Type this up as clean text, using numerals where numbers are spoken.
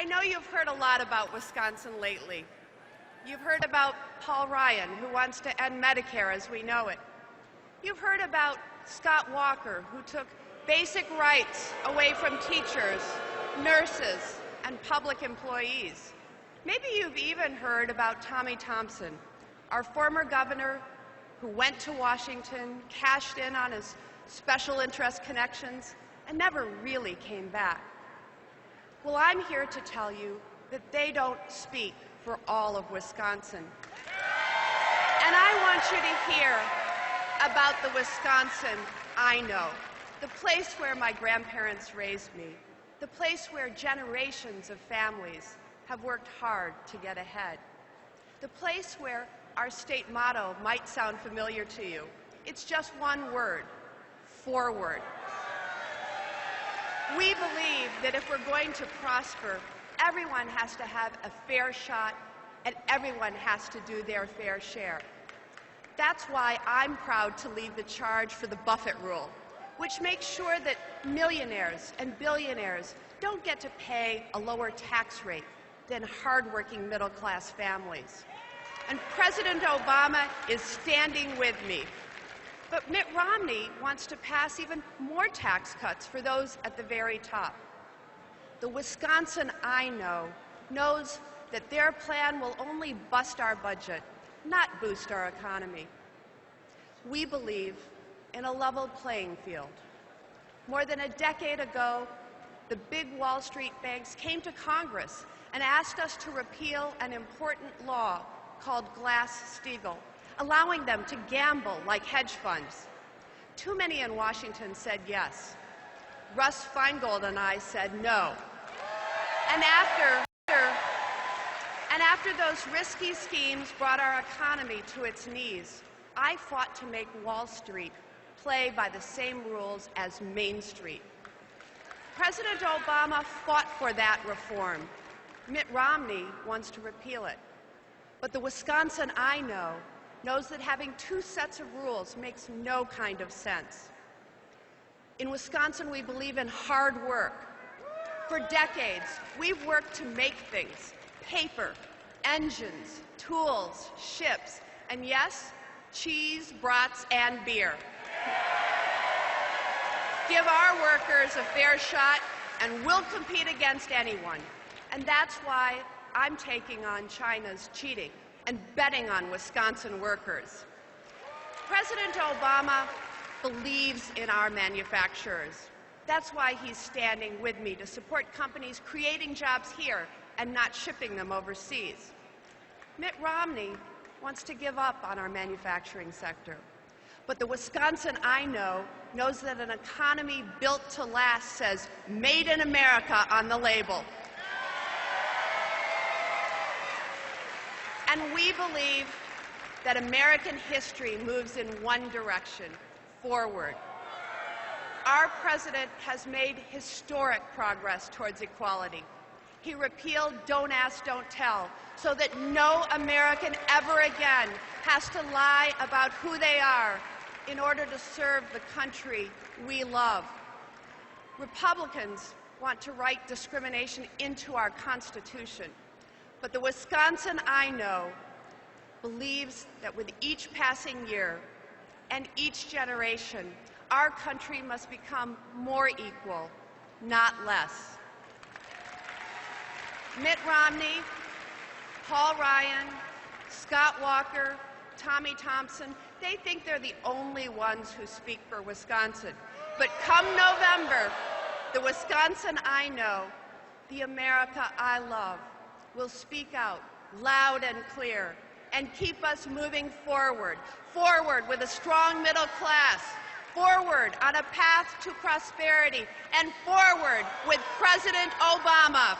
I know you've heard a lot about Wisconsin lately. You've heard about Paul Ryan, who wants to end Medicare as we know it. You've heard about Scott Walker, who took basic rights away from teachers, nurses, and public employees. Maybe you've even heard about Tommy Thompson, our former governor who went to Washington, cashed in on his special interest connections, and never really came back. Well, I'm here to tell you that they don't speak for all of Wisconsin. And I want you to hear about the Wisconsin I know, the place where my grandparents raised me, the place where generations of families have worked hard to get ahead, the place where our state motto might sound familiar to you. It's just one word: forward. We believe that if we're going to prosper, everyone has to have a fair shot and everyone has to do their fair share. That's why I'm proud to lead the charge for the Buffett rule, which makes sure that millionaires and billionaires don't get to pay a lower tax rate than hardworking middle-class families. And President Obama is standing with me. But Mitt Romney wants to pass even more tax cuts for those at the very top. The Wisconsin I know knows that their plan will only bust our budget, not boost our economy. We believe in a level playing field. More than a decade ago, the big Wall Street banks came to Congress and asked us to repeal an important law called Glass-Steagall, allowing them to gamble like hedge funds. Too many in Washington said yes. Russ Feingold and I said no. And after those risky schemes brought our economy to its knees, I fought to make Wall Street play by the same rules as Main Street. President Obama fought for that reform. Mitt Romney wants to repeal it. But the Wisconsin I know knows that having two sets of rules makes no kind of sense. In Wisconsin, we believe in hard work. For decades, we've worked to make things: paper, engines, tools, ships, and yes, cheese, brats, and beer. Give our workers a fair shot, and we'll compete against anyone. And that's why I'm taking on China's cheating and betting on Wisconsin workers. President Obama believes in our manufacturers. That's why he's standing with me to support companies creating jobs here and not shipping them overseas. Mitt Romney wants to give up on our manufacturing sector. But the Wisconsin I know knows that an economy built to last says "Made in America" on the label. And we believe that American history moves in one direction: forward. Our president has made historic progress towards equality. He repealed Don't Ask, Don't Tell, so that no American ever again has to lie about who they are in order to serve the country we love. Republicans want to write discrimination into our Constitution. But the Wisconsin I know believes that with each passing year and each generation, our country must become more equal, not less. Mitt Romney, Paul Ryan, Scott Walker, Tommy Thompson, they think they're the only ones who speak for Wisconsin. But come November, the Wisconsin I know, the America I love, will speak out loud and clear and keep us moving forward, forward with a strong middle class, forward on a path to prosperity, and forward with President Obama.